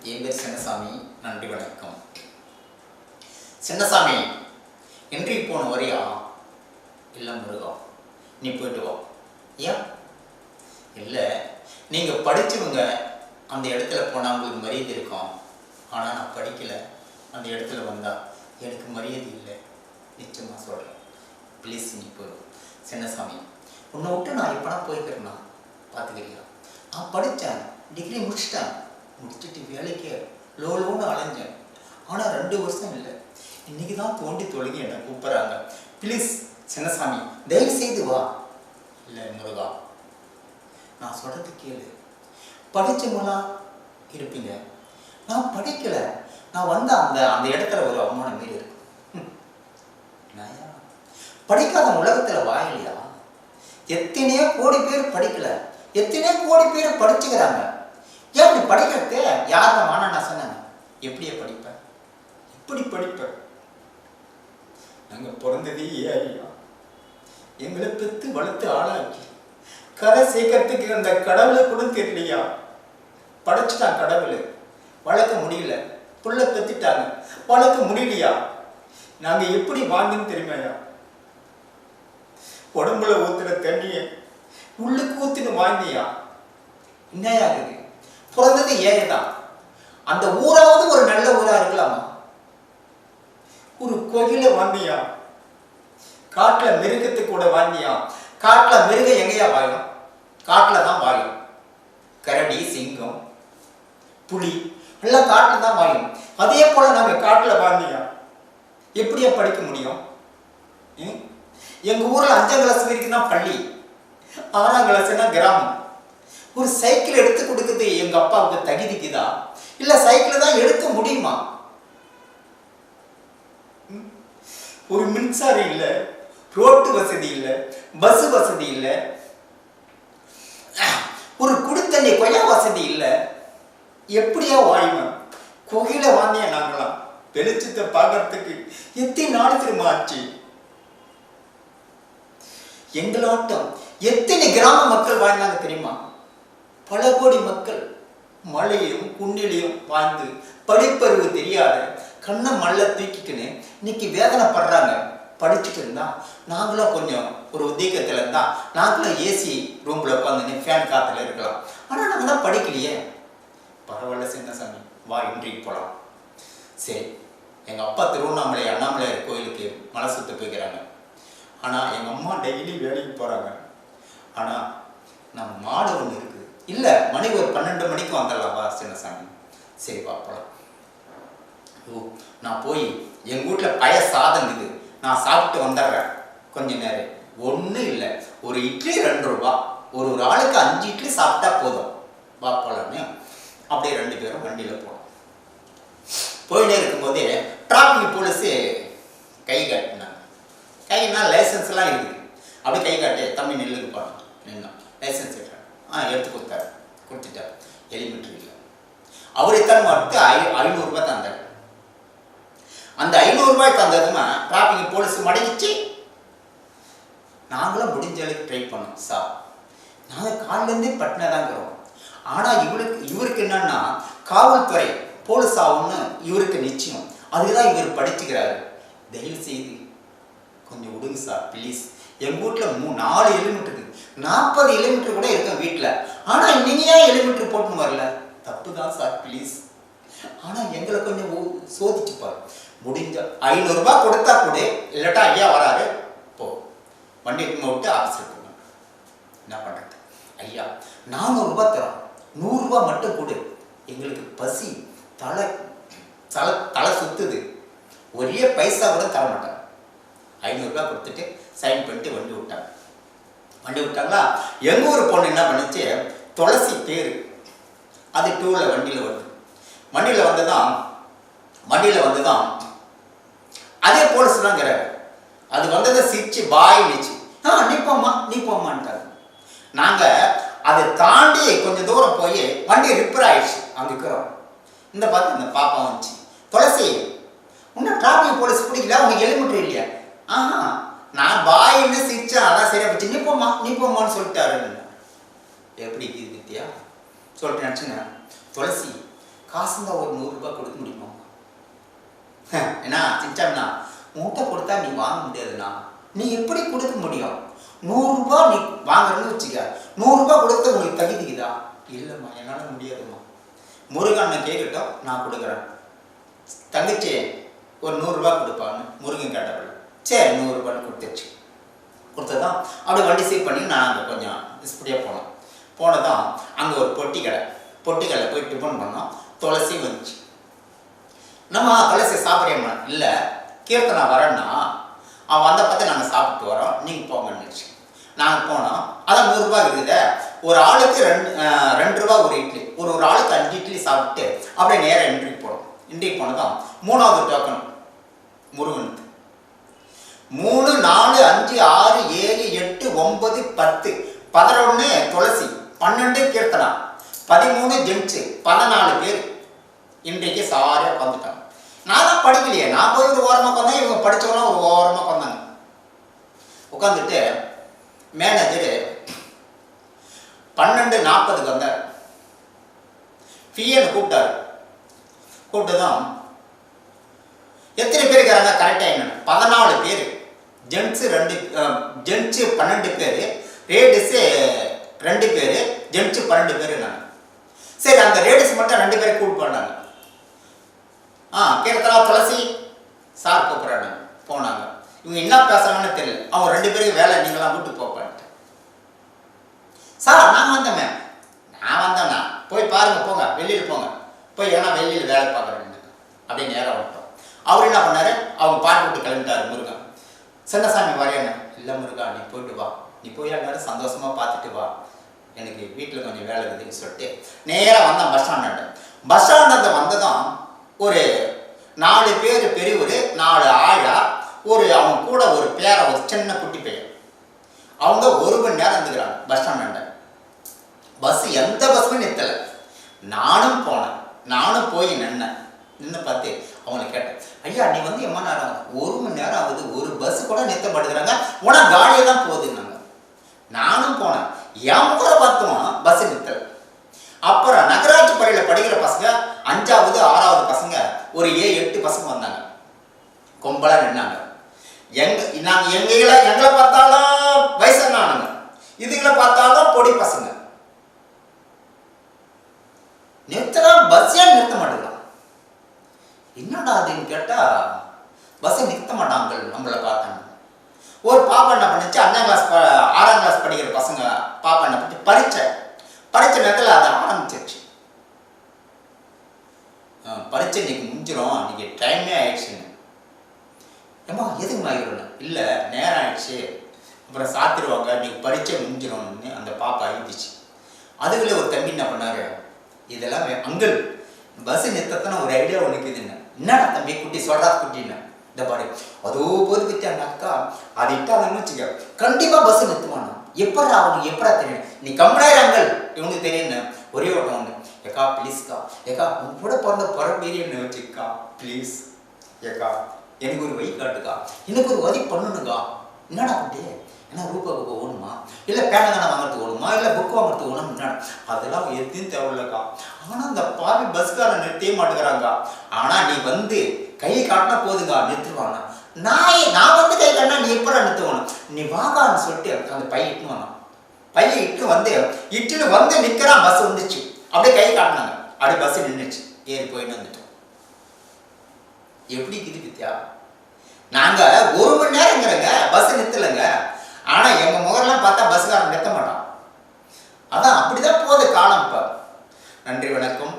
என் பேர் சின்னசாமி. நன்றி, வணக்கம். சின்னசாமி, இன்றைக்கு போன வரையா? இல்லை முருகா, நீ போயிட்டு வா. ஏன்? இல்லை, நீங்கள் படித்தவங்க அந்த இடத்துல போனால் உங்களுக்கு மரியாதை இருக்கும். ஆனால் நான் படிக்கலை, அந்த இடத்துல வந்தால் எனக்கு மரியாதை இல்லை. நிச்சயமாக சொல்கிறேன். ப்ளீஸ் நீ போயிடும். சின்னசாமி, உன்னை விட்டு நான் எப்போனா போய்க்கிறேன்னா பார்த்துக்கிறியா? நான் படித்தேன், டிகிரி முடிச்சிட்டேன். முடிச்சுட்டு வேலைக்கு லோன்னு அலைஞ்சேன். ஆனால் 2 வருஷம் இல்லை, இன்றைக்கி தான் தோண்டி தொழுகி என்னை கூப்பிட்றாங்க. ப்ளீஸ் சின்னசாமி, தயவு செய்து வா. இல்லை முருகா, நான் சொல்கிறது கேளு. படித்தவங்களாம் இருப்பீங்க, நான் படிக்கலை. நான் வந்த அந்த இடத்துல ஒரு அவமானம் மாரி இருக்கு. நாயா, படிக்காத உலகத்தில் வாயிலையா? எத்தனையோ கோடி பேர் படிக்கலை, எத்தனையோ கோடி பேர் படிச்சுக்கிறாங்க. ஏன் நீ படிக்கிறது? யார் மானா நான் சொன்னாங்க? எப்படியே படிப்பேன்? எப்படி படிப்பேன்? நாங்கள் பிறந்ததே ஐயா, எங்களை பெற்று வளர்த்து ஆளாக்கி கதை சேர்க்கறதுக்கு அந்த கடவுளை கூட தெரியலையா? படைச்சிட்டான் கடவுள், வளர்க்க முடியல. புள்ள பெற்றுட்டாங்க, வளர்க்க முடியலையா? நாங்கள் எப்படி வாங்கன்னு தெரியுமாயா? உடம்புல ஊத்துற தண்ணியை உள்ளுக்கு ஊத்துன்னு வாங்கியா? என்னையாகுது? பிறந்தது ஏழை தான். அந்த ஊராவது ஒரு நல்ல ஊரா இருக்கலாமா? ஒரு கோயில வாங்கியா? காட்டுல மிருகத்துக்கு கூட வாங்கியா? காட்டுல மிருகம் எங்கேயா வாழும்? காட்டுல தான் வாழும். கரடி, சிங்கம், புலி எல்லாம் காட்டுல தான் வாழும். அதே போல நாங்க காட்டுல வாங்கியா? எப்படியா படிக்க முடியும்? எங்க ஊர்ல 5ஆம் கிளாஸ் வரைக்கும் தான் பள்ளி, 6ஆம் கிளாஸ்னா கிராமம். ஒரு சைக்கிள் எடுத்து கொடுக்குறது எங்க அப்பாவுக்கு தகுதிக்குதா? இல்ல சைக்கிள் தான் எடுக்க முடியுமா? ஒரு மின்சாரம் இல்ல, ரோட்டு வசதி இல்ல, பஸ் வசதி இல்ல, ஒரு குடித்தண்ணி கொய்யா வசதி இல்ல. எப்படியா வாயுவேன்? கோயில வாங்கிய நாங்களாம் வெளிச்சத்தை பார்க்கறதுக்கு எத்தனை நாள் திரும்ப ஆச்சு? எங்களாட்டம் எத்தனை கிராம மக்கள் வாழ்ந்தாங்க தெரியுமா? பல கோடி மக்கள் மழையிலும் குண்டிலையும் வாழ்ந்து படிப்பறிவு தெரியாத கண்ணை மல்ல தூக்கிக்கின்னு இன்னைக்கு வேதனைப்படுறாங்க. படிச்சுட்டு இருந்தா நாங்களும் கொஞ்சம் ஒரு உத்தியோகத்தில் இருந்தா நாங்களும் ஏசி ரூம்ல உட்காந்து ஃபேன் காத்துல இருக்கலாம். ஆனா நாங்க தான் படிக்கலையே. பரவாயில்ல சின்னசாமி, வா இன்றைக்கு போகலாம். சரி, எங்க அப்பா திருவண்ணாமலை அண்ணாமலையார் கோயிலுக்கு மலை சுத்த போய்க்கிறாங்க. ஆனா எங்க அம்மா டெய்லி வேலைக்கு போறாங்க. ஆனா நம்ம மாடு ஒன்று இருக்குது. இல்ல, மணி ஒரு 12 மணிக்கு வந்துடலாம் வா சின்னசாமி. சரி பார்ப்பலாம். நான் போய் எங்க வீட்டுல பய சாதம் இருக்குது, நான் சாப்பிட்டு வந்துடுறேன். கொஞ்ச நேரம் ஒன்றும் இல்லை, ஒரு இட்லி 2 ரூபா, ஒரு ஆளுக்கு 5 இட்லி சாப்பிட்டா போதும். வா போலான்னு அப்படியே 2 பேரும் வண்டியில போனோம். போயிட்டே இருக்கும்போதே டிராஃபிக் போலீஸ் கை காட்டினாங்க. கைனா லைசன்ஸ் எல்லாம் இருக்குது. அப்படியே கை காட்டி தம்பி நெல்லுக்கு போனோம். நின்னோம். லைசன்ஸ் எடுத்து கொடுத்தாரு. கொடுத்துட்டார். ஹெலிமெட்ரி இல்லை. அவரைத்தான் மறுத்து 500 ரூபாய் தந்தார். அந்த 500 ரூபாய் தந்ததுமா டிராஃபிக் போலீஸ் மடங்கிச்சு. நாங்களும் முடிஞ்ச அளவுக்கு ட்ரை பண்ணோம். சார், நாங்கள் காலிலேருந்தே பட்டினதாங்கிறோம். ஆனால் இவருக்கு என்னன்னா காவல்துறை போலீஸ் ஆகும்னு இவருக்கு நிச்சயம். அதுக்குதான் இவர் படிச்சுக்கிறாரு. தயவு செய்து கொஞ்சம் விடுங்க சார் ப்ளீஸ். எங்கள் வீட்டில் 4 ஹெலிமெட்ரு இருக்குது, 40 ஹெலிமெட்ரு கூட இருக்கும் வீட்டில். ஆனால் நீங்கள் ஏன் ஹெலிமெட்ரு போட்டுன்னு வரல? தப்பு தான் சார் ப்ளீஸ். ஆனால் எங்களை கொஞ்சம் சோதிச்சுப்பார். முடிஞ்ச 500 ரூபாய் கொடுத்தா கூட, இல்லாட்டா ஐயா வராரு போ, வண்டி எடுத்து விட்டு ஆஃபீஸ் எடுத்துக்கணும். என்ன பண்ணுறது? ஐயா 400 ரூபாய் தரோம், 100 ரூபாய் மட்டும் கொடு, எங்களுக்கு பசி தலை தலை தலை சுத்துது, ஒரே பைசா கூட தர மாட்டாங்க. 500 ரூபாய் கொடுத்துட்டு சைன் பண்ணிட்டு வண்டி விட்டாங்க. வண்டி விட்டாங்களா? எங்க ஊர் பொண்ணு என்ன பண்ணுச்சு, துளசி பேரு அது 2ல வண்டியில் வருது. வண்டியில் வந்துதான் அதே போலீஸ் தான்ங்கிறாரு. அது வந்ததை சிரிச்சு பாய் நிச்சு, நீ போம்மான்ட்டாங்க. நாங்கள் அதை தாண்டி கொஞ்சம் தூரம் போய் வண்டி ரிப்பேர் ஆயிடுச்சு. அங்கே இருக்கிறோம். இந்த பார்த்து இந்த பாப்பா வந்துச்சு, துளசி இன்னும் டிராஃபிக் போலீஸ் பிடிக்கல, அவங்க ஹெலிமெட்ரு இல்லையா? நான் பாயின்னு சிரிச்சேன். அதான் சரியா போச்சு, நீ போம்மான்னு சொல்லிட்டாரு. எப்படி இருக்குது வித்தியா சொல்லிட்டு நினச்சுங்க. துளசி காசு தான் ஒரு 100 ரூபாய் கொடுக்க முடியுமா? ஏன்னா சிச்சாண்ணா உன்கிட்ட கொடுத்தா நீ வாங்க முடியாதுண்ணா. நீ எப்படி கொடுக்க முடியும்? 100 ரூபாய் நீ வாங்குறன்னு வச்சுக்க, 100 ரூபாய் கொடுக்க உங்களுக்கு தகுதிக்குதா? இல்லைம்மா, என்னால் முடியாதும்மா. முருகன் கேட்கட்டும், நான் கொடுக்குறேன். தங்கச்சி ஒரு 100 ரூபாய் கொடுப்பான்னு முருகன் கேட்டவள். சரி 100 ரூபான்னு கொடுத்துருச்சு. கொடுத்ததான் அப்படியே வண்டி சீவ் பண்ணி நான் அங்கே கொஞ்சம் ஸ்பீடியாக போனதான் அங்கே ஒரு பொட்டி கடையில் போய் டிஃபன் பண்ணோம். துளசி வந்துச்சு. நம்ம துளசி சாப்பிட்றியம்மா? இல்லை, கீர்த்தனா வரேன்னா அவன் வந்த பார்த்து நாங்கள் சாப்பிட்டு வரோம், நீங்கள் போங்கன்னுச்சு. நாங்கள் போனோம். அதான் 100 ரூபாய் இருக்குதே, ஒரு ஆளுக்கு 2 ரூபா ஒரு இட்லி, ஒரு ஆளுக்கு 5 இட்லி சாப்பிட்டு அப்படியே நேராக இன்ட்ரிக்கு போனோம். இன்ட்ரிக்கு போனதான் 3வது டோக்கன் முருகனுக்கு. 3, 4, 5, 6, 7, 8, 9, 10, 11 துளசி, 12 கீர்த்தனா, 13 ஜென்ஸு, 14 பேர் இன்றைக்கு சாரியாக உட்காந்துட்டாங்க. நான் தான் படிக்கலையே, நான் போய் ஒரு ஓரமாக உட்காந்தேன், இவங்க படித்தவங்களாம் ஒரு ஓரமாக உட்காந்தாங்க. உட்காந்துட்டு மேனேஜரு 12:40 வந்தார். ஃபிஏன்னு கூப்பிட்டதும் எத்தனை பேர் இருக்கிறாங்க கரெக்டாக என்னன்னு 14 பேர். ஜென்ஸு 12 பேர், லேடிஸு 2 பேர், ஜென்ஸு 12 பேர். நான் சரி அந்த லேடிஸ் மட்டும் 2 பேரை கூப்பிட்டு பண்ணாங்க. கீர்த்தனா துளசி சார் கூப்பிட்றாங்க. போனாங்க. இவங்க என்ன பேசுறாங்கன்னு தெரியல. அவங்க 2 பேருக்கு வேலை நீங்களாம் கூப்பிட்டு போப்பான்ட்டு. சார் நான் வந்தேண்ணா போய் பாருங்க, போங்க வெளியில் போங்க, போய் ஏன்னா வெளியில் வேலை பார்க்குறேன்னு அப்படியே நேராக விட்டோம். அவர் என்ன பண்ணாரு, அவங்க பாட்டு விட்டு கிளம்பிட்டாரு. முருகன் சின்னசாமி வரையண்ணா, இல்லை முருகா நீ போயிட்டு வா, நீ போய் எல்லாரும் சந்தோஷமாக பார்த்துட்டு வா, எனக்கு வீட்டில் கொஞ்சம் வேலை இருக்குதுன்னு சொல்லிட்டு நேராக வந்தான் பஸ் ஸ்டாண்டு. பஸ் ஸ்டாண்டு வந்ததும் ஒரு 4 பேர் பெரியவர், 4 ஆழா, அவங்க கூட ஒரு பேரை, ஒரு சின்ன குட்டி பையன். அவங்க 1 மணி நேரம் இருந்துக்கிறாங்க பஸ் ஸ்டாண்டாண்ட. பஸ் எந்த பஸ்ஸுமே நிறுத்தலை. நானும் போனேன். நானும் போய் நின்று பார்த்து அவங்களை கேட்டேன், ஐயா நீ வந்து எம்மா நேரம் 1 மணி நேரம் ஆகுது, ஒரு பஸ் கூட நிறுத்தப்படுகிறாங்க, உனக்கு காலியாக தான் போகுதுன்னாங்க. நானும் போனேன். என் கூட பார்த்தோம் பஸ் நிறுத்தலை. அப்புறம் நகராட்சி பள்ளியில் படிக்கிற பசங்க 5வது 6வது பசங்க ஒரு 7-8 பசங்க வந்தாங்க. கும்பலாக நின்னாங்க. எங்களை பார்த்தாலும் வயசானானுங்க, இதுகளை பார்த்தாலும் பொடி பசங்க. நிறுத்தலாம், பஸ்ஸே நிறுத்த மாட்டேங்கிறான். என்னடா அதுன்னு கேட்டா பஸ்ஸை நிறுத்த மாட்டாங்க. நம்மளை பார்த்தாங்க. ஒரு பாப்பா என்ன பண்ணிச்சு, 5ஆம் கிளாஸ் 6ஆம் கிளாஸ் படிக்கிற பசங்க பாப்பா என்ன பண்ணி பரீட்சை நேரத்தில் அதை ஆரம்பிச்சிருச்சு. பரீட்சை இன்னைக்கு முடிஞ்சிடும், இன்னைக்கு டைமே ஆயிடுச்சுன்னு. ஏம்மா எதுக்குமா ஆகிடணும்? இல்லை நேரம் ஆயிடுச்சு, அப்புறம் சாத்திடுவாங்க, இன்னைக்கு பரீட்சை முடிஞ்சிடும்னு அந்த பாப்பா எழுதிச்சு. அதுக்குள்ளே ஒரு தம்பி என்ன பண்ணாரு, இதெல்லாம் அங்கிள் பஸ் நிறுத்தத்தான ஒரு ஐடியா ஒன்று இருக்குதுன்னு. என்னடா தம்பி குட்டி சொல்றா குட்டின்னு இந்த பாரு, அதோ போது பற்றி அந்த அக்கா அது இட்டாங்கன்னு வச்சுக்க, கண்டிப்பாக பஸ் நிறுத்துவானா. எப்படா அவனுக்கு எப்படா தெரியும், நீ கம்பெனியாங்கள் இவனுக்கு தெரியுன்னு ஒரே ஓட்டம் ஒன்று. ஏக்கா ப்ளீஸ்க்கா, ஏக்கா உன் கூட பிறந்த பரம்பேரியன்னு வச்சுக்கா ப்ளீஸ், ஏக்கா எனக்கு ஒரு வழி காட்டுக்கா, எனக்கு ஒரு வழி பண்ணணுக்கா. என்னடா குட்டி, ஏன்னா ரூபா புக்கு ஓணுமா, இல்லை பேனதான வாங்கிறதுக்கு ஓணுமா, இல்லை புக்கு வாங்கிறதுக்கு ஓணும், என்னடா அதெல்லாம் எதுவும் தேவையில்லக்கா. ஆனால் அந்த பாவி பஸ்காரன் நிறுத்தவே மாட்டேங்கிறாங்க. ஆனால் நீ வந்து கை காட்டினா போதுங்க நிறுத்துவாங்க. நான் வந்து கை காட்டினா நீ எப்படா நிறுத்துவானு, நீ வாகான்னு சொல்லிட்டு அந்த பையன் இட்டுன்னு வந்தான். பையன் இட்டுன்னு வந்து நிற்கிறான். பஸ் வந்துச்சு, அப்படியே கை காட்டினாங்க, அப்படியே பஸ் நின்றுச்சு. ஏறி போயின்னு வந்துட்டோம். எப்படி இருக்குது வித்யா? நாங்கள் 1 மணி நேரங்கிறங்க பஸ் நிறுத்தலைங்க. ஆனால் எங்கள் முகரெல்லாம் பார்த்தா பஸ்காரன் நிறுத்த மாட்டான். அதான் அப்படிதான் போகுது காலம். இப்போ நன்றி, வணக்கம்.